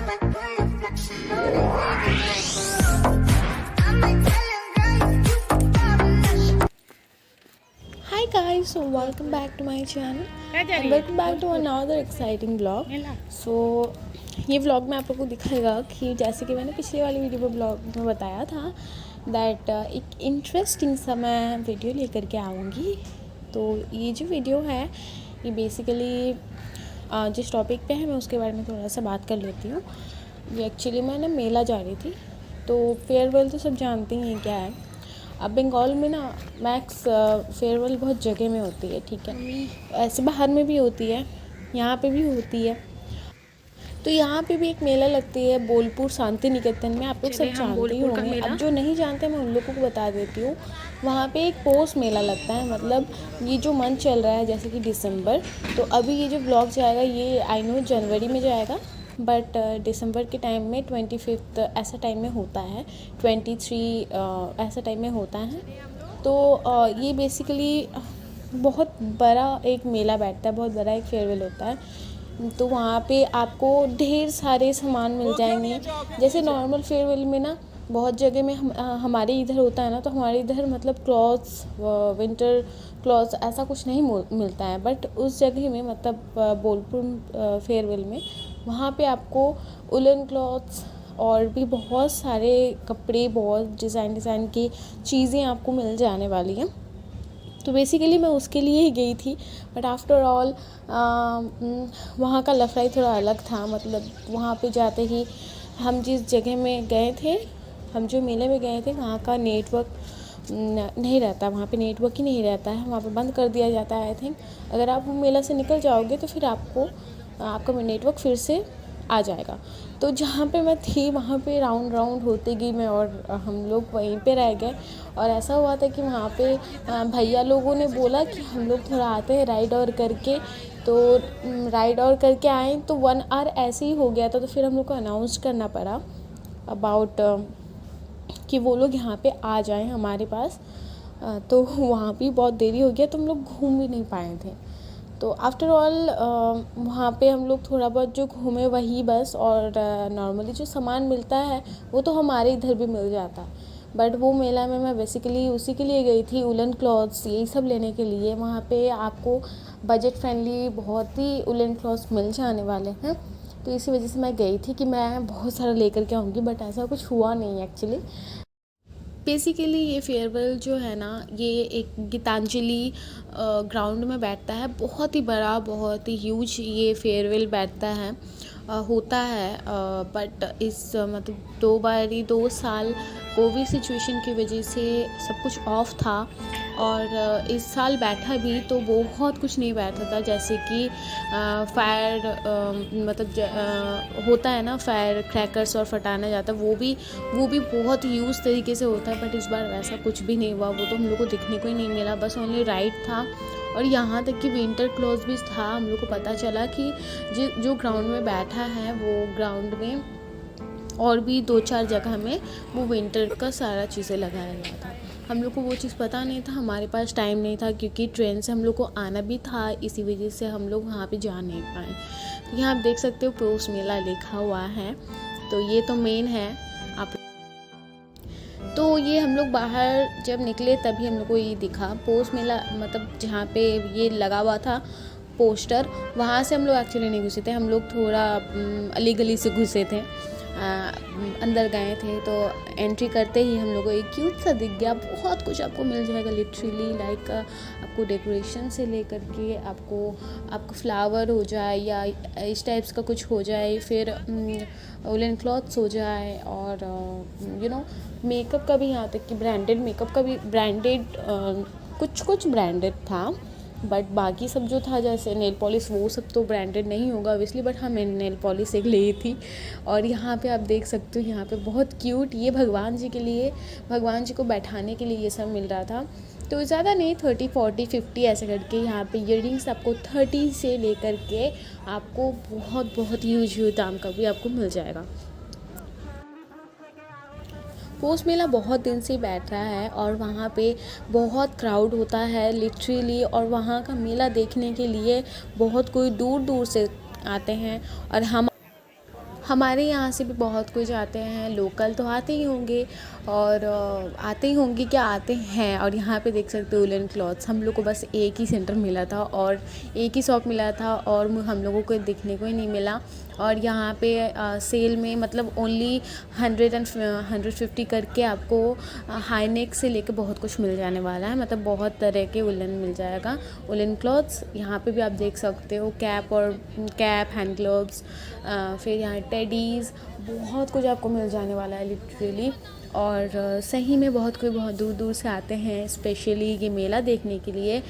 Hi guys, so welcome back to my channel and welcome back to another exciting vlog. So ये vlog में आप लोगों को दिखाएगा कि जैसे कि मैंने पिछले वाली वीडियो में vlog में बताया था दैट एक इंटरेस्टिंग सा मैं वीडियो लेकर के आऊँगी। तो ये जो वीडियो है ये बेसिकली जिस टॉपिक पे है मैं उसके बारे में थोड़ा सा बात कर लेती हूँ। ये एक्चुअली मैं ना मेला जा रही थी, तो फेयरवेल तो सब जानते ही हैं क्या है। अब बंगाल में ना मैक्स फेयरवेल बहुत जगह में होती है, ठीक है। ऐसे बाहर में भी होती है, यहाँ पे भी होती है। तो यहाँ पे भी एक मेला लगती है बोलपुर शांति निकेतन में, आप लोग सब जानते ही होंगे। अब जो नहीं जानते मैं उन लोगों को बता देती हूँ। वहाँ पे एक पोष मेला लगता है, मतलब ये जो मंथ चल रहा है जैसे कि दिसंबर, तो अभी ये जो व्लॉग जाएगा ये आई नो जनवरी में जाएगा, बट दिसंबर के टाइम में 25 ऐसा टाइम में होता है, 23 ऐसा टाइम में होता है। तो ये बेसिकली बहुत बड़ा एक मेला बैठता है, बहुत बड़ा एक फेयरवेल होता है। तो वहाँ पे आपको ढेर सारे सामान मिल जाएंगे। जैसे नॉर्मल फेयरवेल में ना बहुत जगह में हमारे इधर होता है ना, तो हमारे इधर मतलब क्लॉथ्स, विंटर क्लॉथ्स ऐसा कुछ नहीं मिलता है, बट उस जगह में मतलब बोलपुर फेयरवेल में वहाँ पे आपको उलन क्लॉथ्स और भी बहुत सारे कपड़े, बहुत डिज़ाइन की चीज़ें आपको मिल जाने वाली हैं। तो बेसिकली मैं उसके लिए ही गई थी, बट आफ्टर ऑल वहाँ का लफड़ाई थोड़ा अलग था। मतलब वहाँ पे जाते ही हम जिस जगह में गए थे, हम जो मेले में गए थे, वहाँ का नेटवर्क नहीं रहता, वहाँ पे नेटवर्क ही नहीं रहता है, वहाँ पे बंद कर दिया जाता है आई थिंक। अगर आप मेला से निकल जाओगे तो फिर आपका नेटवर्क फिर से आ जाएगा। तो जहाँ पे मैं थी वहाँ पे राउंड होती गई मैं, और हम लोग वहीं पे रह गए। और ऐसा हुआ था कि वहाँ पे भैया लोगों ने बोला कि हम लोग थोड़ा आते हैं राइड और करके, तो राइड और करके आए तो 1 आवर ऐसे ही हो गया था। तो फिर हम लोग को अनाउंस करना पड़ा अबाउट कि वो लोग यहाँ पे आ जाएं हमारे पास। तो वहाँ भी बहुत देरी हो गया, तो हम लोग घूम भी नहीं पाए थे। तो आफ्टर ऑल वहाँ पे हम लोग थोड़ा बहुत जो घूमे वही बस। और नॉर्मली जो सामान मिलता है वो तो हमारे इधर भी मिल जाता है, बट वो मेला में मैं बेसिकली उसी के लिए गई थी, उलन क्लॉथ्स यही सब लेने के लिए। वहाँ पे आपको बजट फ्रेंडली बहुत ही उलन क्लॉथ्स मिल जाने वाले हैं, तो इसी वजह से मैं गई थी कि मैं बहुत सारा लेकर के आऊँगी, बट ऐसा कुछ हुआ नहीं एक्चुअली। बेसिकली ये फेयरवेल जो है ना, ये एक गीतांजलि ग्राउंड में बैठता है, बहुत ही बड़ा, बहुत ही ह्यूज ये फेयरवेल बैठता है, होता है। बट इस मतलब 2 साल कोविड सिचुएशन की वजह से सब कुछ ऑफ था, और इस साल बैठा भी तो बहुत कुछ नहीं बैठा था। जैसे कि फायर मतलब होता है ना, फायर क्रैकर्स और फटाना जाता है, वो भी बहुत यूज़ तरीके से होता है, बट इस बार वैसा कुछ भी नहीं हुआ। वो तो हम लोग को दिखने को ही नहीं मिला, बस ओनली राइड था। और यहाँ तक कि विंटर क्लॉथ भी था। हम लोग को पता चला कि जो ग्राउंड में बैठा है वो ग्राउंड में और भी 2-4 जगह में वो विंटर का सारा चीज़ें लगाया गया था। हम लोग को वो चीज़ पता नहीं था, हमारे पास टाइम नहीं था, क्योंकि ट्रेन से हम लोग को आना भी था, इसी वजह से हम लोग वहाँ पे जा नहीं पाए। तो यहाँ आप देख सकते हो पोष मेला लिखा हुआ है, तो ये तो मेन है। आप तो ये हम लोग बाहर जब निकले तभी हम लोग को ये दिखा पोष मेला, मतलब जहाँ पे ये लगा हुआ था पोस्टर, वहाँ से हम लोग एक्चुअली नहीं घुसे थे, हम लोग थोड़ा अली गली से घुसे थे, अंदर गए थे। तो एंट्री करते ही हम लोग को एक क्यूट सा दिख गया। बहुत कुछ आपको मिल जाएगा लिटरली, लाइक आपको डेकोरेशन से लेकर के आपको फ्लावर हो जाए या इस टाइप्स का कुछ हो जाए, फिर वुलन क्लॉथ्स हो जाए, और मेकअप का भी, यहाँ तक कि ब्रांडेड मेकअप का भी, ब्रांडेड कुछ ब्रांडेड था, बट बाकी सब जो था जैसे नेल पॉलिश वो सब तो ब्रांडेड नहीं होगा ऑब्वियसली, बट हाँ मैंने नेल पॉलिश एक ली थी। और यहाँ पे आप देख सकते हो, यहाँ पे बहुत क्यूट, ये भगवान जी को बैठाने के लिए ये सब मिल रहा था। तो ज़्यादा नहीं, 30, 40, 50 ऐसे करके यहाँ पे इयररिंग्स आपको 30 से लेकर के आपको बहुत ह्यूज दाम का भी आपको मिल जाएगा। पोष मेला बहुत दिन से बैठ रहा है और वहाँ पे बहुत क्राउड होता है लिटरली, और वहाँ का मेला देखने के लिए बहुत कोई दूर से आते हैं। और हमारे यहाँ से भी बहुत कुछ आते हैं, लोकल तो आते ही होंगे और आते ही होंगे क्या आते हैं। और यहाँ पे देख सकते हो वुलन क्लॉथ्स। हम लोग को बस एक ही सेंटर मिला था और एक ही शॉप मिला था और हम लोगों को दिखने को ही नहीं मिला। और यहाँ पे सेल में मतलब ओनली 100 एंड 150 करके आपको हाई नेक से लेके बहुत कुछ मिल जाने वाला है। मतलब बहुत तरह के वुलन मिल जाएगा, वुलन क्लॉथ्स। यहाँ पे भी आप देख सकते हो कैप, हैंड ग्लोव्स, फिर यहाँ टेडीज़, बहुत कुछ आपको मिल जाने वाला है लिटरली। और सही में बहुत दूर दूर से आते हैं स्पेशली ये मेला देखने के लिए।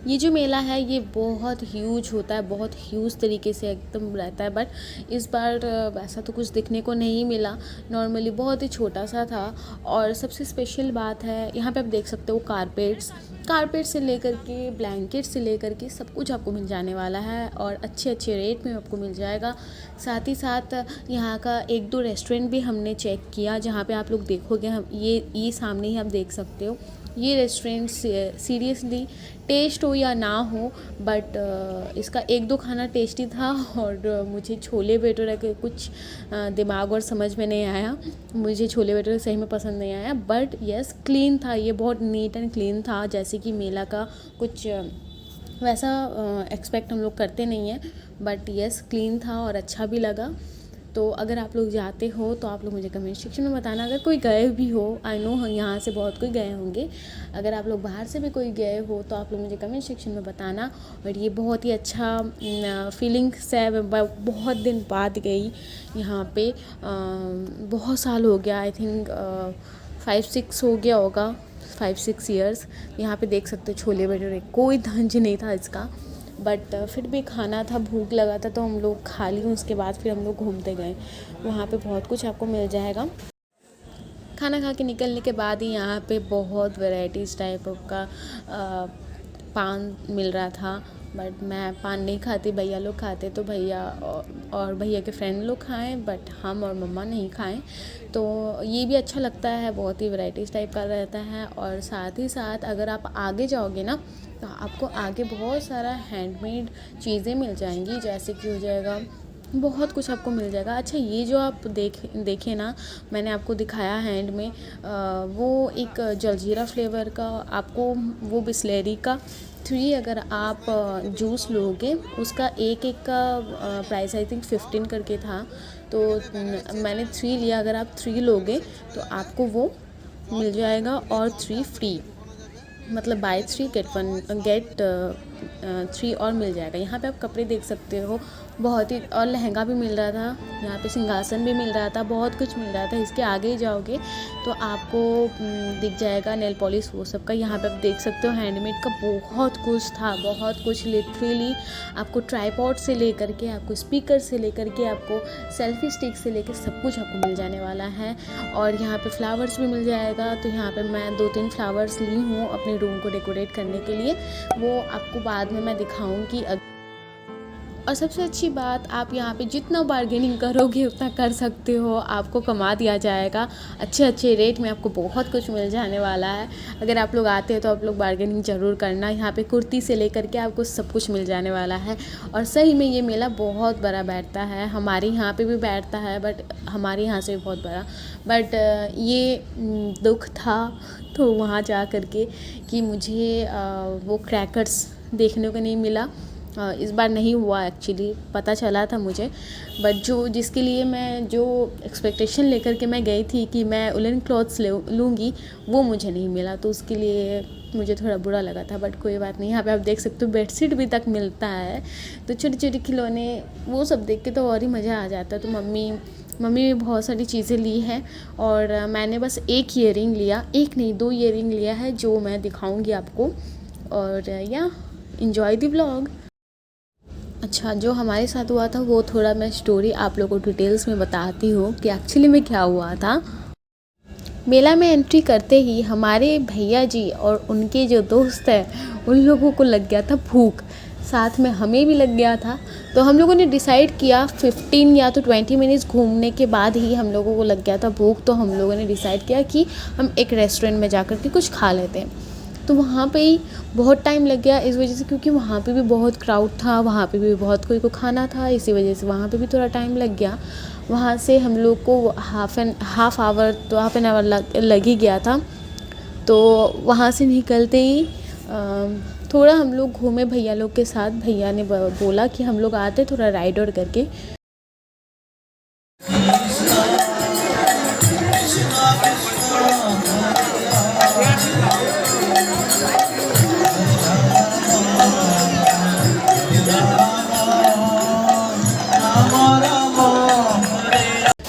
ये जो मेला है ये बहुत ह्यूज होता है, बहुत ह्यूज तरीके से एकदम रहता है। बट इस बार वैसा तो कुछ दिखने को नहीं मिला, नॉर्मली बहुत ही छोटा सा था। और सबसे स्पेशल बात है यहाँ पे आप देख सकते हो कारपेट से लेकर के ब्लैंकेट से लेकर के सब कुछ आपको मिल जाने वाला है और अच्छे रेट में आपको मिल जाएगा। साथ ही साथ यहाँ का 1-2 रेस्टोरेंट भी हमने चेक किया, जहाँ पे आप लोग देखोगे हम ये सामने ही आप देख सकते हो। ये रेस्टोरेंट सीरियसली टेस्ट हो या ना हो बट इसका 1-2 खाना टेस्टी था। और मुझे छोले भटूरे के कुछ दिमाग और समझ में नहीं आया, मुझे छोले भटूरे सही में पसंद नहीं आया। बट यस क्लीन था, ये बहुत नीट एंड क्लीन था। जैसे कि मेला का कुछ वैसा एक्सपेक्ट हम लोग करते नहीं हैं, बट यस क्लीन था और अच्छा भी लगा। तो अगर आप लोग जाते हो तो आप लोग मुझे कमेंट सेक्शन में बताना। अगर कोई गए भी हो, आई नो यहाँ से बहुत कोई गए होंगे, अगर आप लोग बाहर से भी कोई गए हो तो आप लोग मुझे कमेंट सेक्शन में बताना। और ये बहुत ही अच्छा फीलिंग्स है, बहुत दिन बाद गई यहाँ पे। बहुत साल हो गया, आई थिंक 5-6 हो गया होगा, 5-6 ईयर्स। यहाँ पे देख सकते हो छोले भटूरे, कोई धंज नहीं था इसका, बट फिर भी खाना था, भूख लगा था तो हम लोग खा ली। उसके बाद फिर हम लोग घूमते गए। वहाँ पे बहुत कुछ आपको मिल जाएगा। खाना खा के निकलने के बाद ही यहाँ पे बहुत वैरायटीज़ टाइप का पान मिल रहा था। बट मैं पान नहीं खाती, भैया लोग खाते, तो भैया और भैया के फ्रेंड लोग खाएं, बट हम और मम्मा नहीं खाएं। तो ये भी अच्छा लगता है, बहुत ही वैरायटीज़ टाइप का रहता है। और साथ ही साथ अगर आप आगे जाओगे ना तो आपको आगे बहुत सारा हैंडमेड चीज़ें मिल जाएंगी, जैसे कि हो जाएगा बहुत कुछ आपको मिल जाएगा। अच्छा, ये जो आप देखें ना, मैंने आपको दिखाया हैंड में, वो एक जलजीरा फ्लेवर का आपको, वो बिस्लेरी का 3 अगर आप जूस लोगे उसका एक का प्राइस आई थिंक 15 करके था, तो मैंने 3 लिया। अगर आप 3 लोगे तो आपको वो मिल जाएगा और 3 फ्री, मतलब बाय 3 गेट 3 और मिल जाएगा। यहाँ पे आप कपड़े देख सकते हो, बहुत ही, और लहंगा भी मिल रहा था यहाँ पे, सिंहासन भी मिल रहा था, बहुत कुछ मिल रहा था। इसके आगे ही जाओगे तो आपको दिख जाएगा नेल पॉलिश, वो सब का। यहाँ पे आप देख सकते हो हैंडमेड का बहुत कुछ था, बहुत कुछ लिटरली। आपको ट्राइपॉड से लेकर के, आपको स्पीकर से लेकर के, आपको सेल्फी स्टिक से लेकर सब कुछ आपको मिल जाने वाला है। और यहाँ पे फ्लावर्स भी मिल जाएगा। तो यहाँ पे मैं 2-3 फ्लावर्स ली हूँ अपने रूम को डेकोरेट करने के लिए, वो आपको बाद में मैं दिखाऊंगी। और सबसे अच्छी बात, आप यहाँ पे जितना बार्गेनिंग करोगे उतना कर सकते हो, आपको कमा दिया जाएगा। अच्छे रेट में आपको बहुत कुछ मिल जाने वाला है। अगर आप लोग आते हैं तो आप लोग बार्गेनिंग ज़रूर करना। यहाँ पे कुर्ती से लेकर के आपको सब कुछ मिल जाने वाला है। और सही में ये मेला बहुत बड़ा बैठता है, हमारे यहाँ पे भी बैठता है, बट हमारे यहाँ से भी बहुत बड़ा। बट ये दुख था तो वहाँ जा कर के कि मुझे वो क्रैकर्स देखने को नहीं मिला। इस बार नहीं हुआ, एक्चुअली पता चला था मुझे, बट जिसके लिए मैं जो एक्सपेक्टेशन लेकर के मैं गई थी कि मैं वुलन क्लॉथ्स लूँगी, वो मुझे नहीं मिला। तो उसके लिए मुझे थोड़ा बुरा लगा था, बट कोई बात नहीं। यहाँ पे आप देख सकते हो बेडशीट भी तक मिलता है। तो छोटे खिलौने, वो सब देख के तो और ही मज़ा आ जाता है। तो मम्मी भी बहुत सारी चीज़ें ली हैं और मैंने बस एक ईयरिंग लिया, एक नहीं 2 ईयरिंग लिया है, जो मैं दिखाऊँगी आपको। और या एन्जॉय द व्लॉग। अच्छा, जो हमारे साथ हुआ था वो थोड़ा मैं स्टोरी आप लोगों को डिटेल्स में बताती हूँ कि एक्चुअली में क्या हुआ था। मेला में एंट्री करते ही हमारे भैया जी और उनके जो दोस्त हैं उन लोगों को लग गया था भूख, साथ में हमें भी लग गया था। तो हम लोगों ने डिसाइड किया 15 या तो 20 मिनट्स घूमने के बाद ही हम लोगों को लग गया था भूख। तो हम लोगों ने डिसाइड किया कि हम एक रेस्टोरेंट में जाकर के कुछ खा लेते हैं। तो वहाँ पे ही बहुत टाइम लग गया इस वजह से, क्योंकि वहाँ पे भी बहुत क्राउड था, वहाँ पे भी बहुत कोई को खाना था, इसी वजह से वहाँ पे भी थोड़ा टाइम लग गया। वहाँ से हम लोग को हाफ एन आवर लग ही गया था। तो वहाँ से निकलते ही थोड़ा हम लोग घूमे भैया लोग के साथ। भैया ने बोला कि हम लोग आते थोड़ा राइड और करके।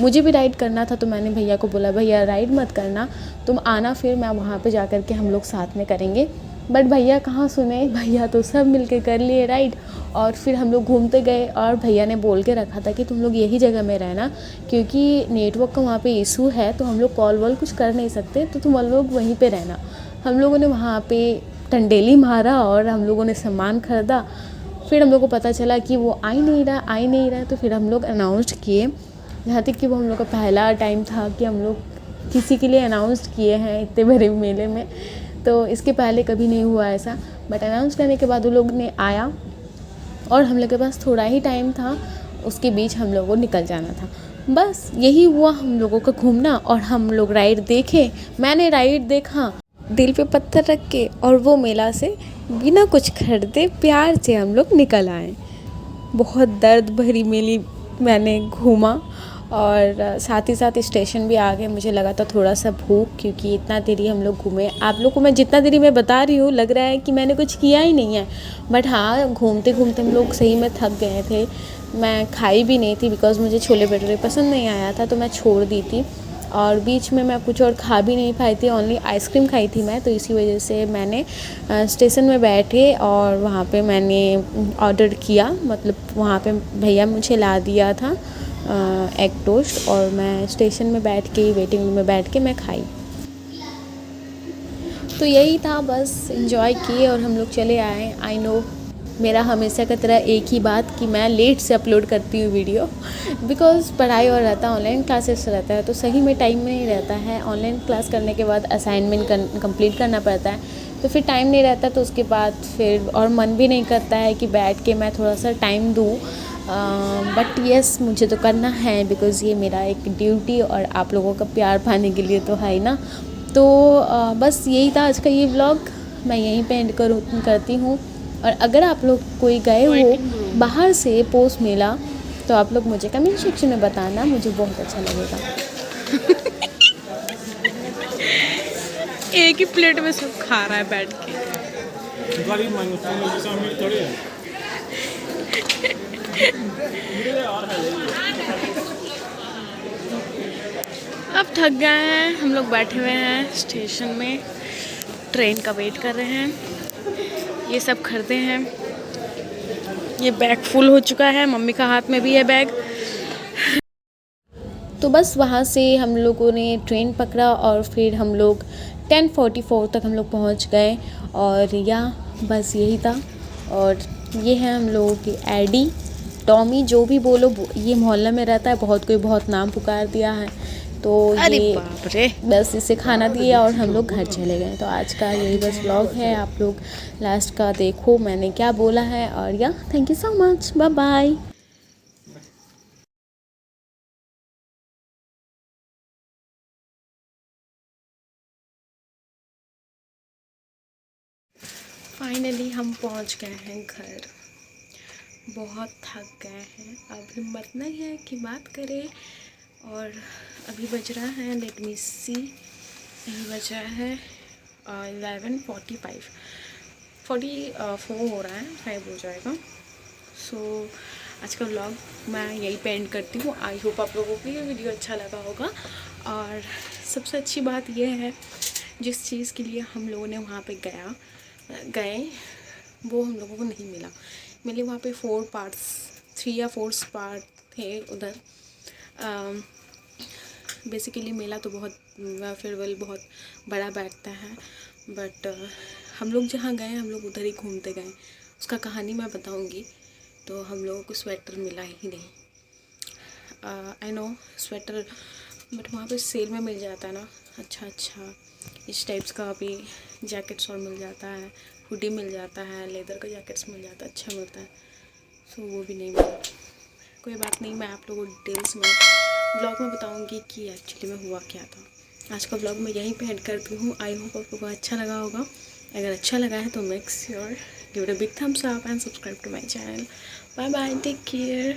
मुझे भी राइड करना था तो मैंने भैया को बोला भैया राइड मत करना, तुम आना, फिर मैं वहाँ पे जा कर के हम लोग साथ में करेंगे। बट भैया कहाँ सुने, भैया तो सब मिलके कर लिए राइड। और फिर हम लोग घूमते गए और भैया ने बोल के रखा था कि तुम लोग यही जगह में रहना, क्योंकि नेटवर्क का वहाँ पे इशू है तो हम लोग कॉल वॉल कुछ कर नहीं सकते, तो तुम लोग वहीं पे रहना। हम लोगों ने वहाँ पे टंडेली मारा और हम लोगों ने सामान ख़रीदा। फिर हम लोग को पता चला कि वो आ ही नहीं रहा, तो फिर हम लोग अनाउंस किए। यहाँ तक कि वो हम लोग का पहला टाइम था कि हम लोग किसी के लिए अनाउंस किए हैं इतने बड़े मेले में, तो इसके पहले कभी नहीं हुआ ऐसा। बट अनाउंस करने के बाद वो लोग ने आया और हम लोग के पास थोड़ा ही टाइम था, उसके बीच हम लोगों को निकल जाना था। बस यही हुआ हम लोगों का घूमना। और हम लोग राइड देखे, मैंने राइड देखा दिल पे पत्थर रख के, और वो मेला से बिना कुछ खरीदे प्यार से हम लोग निकल आए। बहुत दर्द भरी मेली मैंने घूमा। और साथ ही साथ स्टेशन भी आ गए। मुझे लगा था थोड़ा सा भूख, क्योंकि इतना देरी हम लोग घूमे। आप लोग को मैं जितना देरी मैं बता रही हूँ लग रहा है कि मैंने कुछ किया ही नहीं है, बट हाँ घूमते घूमते हम लोग सही में थक गए थे। मैं खाई भी नहीं थी बिकॉज़ मुझे छोले भटूरे पसंद नहीं आया था, तो मैं छोड़ दी थी। और बीच में मैं कुछ और खा भी नहीं पाई थी, ओनली आइसक्रीम खाई थी मैं। तो इसी वजह से मैंने स्टेशन में बैठे और वहाँ पे मैंने ऑर्डर किया, मतलब वहाँ पे भैया मुझे ला दिया था एग टोस्ट, और मैं स्टेशन में बैठ के वेटिंग रूम में बैठ के मैं खाई। तो यही था, बस एंजॉय किए और हम लोग चले आए। आई नो मेरा हमेशा की तरह एक ही बात कि मैं लेट से अपलोड करती हूँ वीडियो, बिकॉज़ पढ़ाई और रहता है, ऑनलाइन क्लासेस रहता है, तो सही में टाइम नहीं रहता है। ऑनलाइन क्लास करने के बाद असाइनमेंट कंप्लीट करना पड़ता है, तो फिर टाइम नहीं रहता। तो उसके बाद फिर और मन भी नहीं करता है कि बैठ के मैं थोड़ा सा टाइम दूँ। बट येस मुझे तो करना है, बिकॉज़ ये मेरा एक ड्यूटी और आप लोगों का प्यार पाने के लिए तो है ही ना। तो बस यही था आज का ये व्लॉग, मैं यहीं पे एंड करती हूँ। और अगर आप लोग कोई गए हो बाहर से पोस्ट मेला, तो आप लोग मुझे कमेंट सेक्शन में बताना, मुझे बहुत अच्छा लगेगा। एक ही प्लेट में सब खा रहा है बैठ के। अब थक गए हैं, हम लोग बैठे हुए हैं स्टेशन में, ट्रेन का वेट कर रहे हैं। ये सब खरीदे हैं, ये बैग फुल हो चुका है, मम्मी का हाथ में भी है बैग। तो बस वहाँ से हम लोगों ने ट्रेन पकड़ा और फिर हम लोग 10:44 तक हम लोग पहुँच गए। और या बस यही था। और ये है हम लोगों की एडी, टॉमी, जो भी बोलो, ये मोहल्ला में रहता है, बहुत कोई बहुत नाम पुकार दिया है, तो ये बाप रे, बस इसे खाना दिया और हम लोग घर चले गए। तो आज का यही बस व्लॉग है, आप लोग लास्ट का देखो मैंने क्या बोला है। और या thank you so much, bye bye. Finally हम पहुंच गए हैं घर। बहुत थक गए हैं, अब हिम्मत नहीं है कि बात करें। और अभी बज रहा है, लेट मी सी, अभी बज रहा है 11:45, 44 हो रहा है, 5 हो जाएगा। सो आज का व्लॉग मैं यही पे एंड करती हूँ। आई होप आप लोगों को ये वीडियो अच्छा लगा होगा। और सबसे अच्छी बात यह है, जिस चीज़ के लिए हम लोगों ने वहाँ पे गए वो हम लोगों को नहीं मिला। मिले वहाँ पे 4 पार्ट्स, 3 या 4 पार्ट थे उधर। बेसिकली मेला तो बहुत फेयरवेल बहुत बड़ा बैठता है, बट हम लोग जहाँ गए हम लोग उधर ही घूमते गए। उसका कहानी मैं बताऊँगी। तो हम लोगों को स्वेटर मिला ही नहीं। आई नो स्वेटर बट वहाँ पे सेल में मिल जाता है ना अच्छा इस टाइप्स का अभी जैकेट्स और मिल जाता है, हुडी मिल जाता है, लेदर का जैकेट्स मिल जाता है, अच्छा मिलता है। सो वो भी नहीं मिला। कोई बात नहीं, मैं आप लोगों को डिटेल्स में ब्लॉग में बताऊंगी कि एक्चुअली में हुआ क्या था। आज का ब्लॉग मैं यहीं पे एंड करती हूँ। आई होप आप लोगों को अच्छा लगा होगा। अगर अच्छा लगा है तो make sure give it a big thumbs up and subscribe to my channel. Bye bye, take care.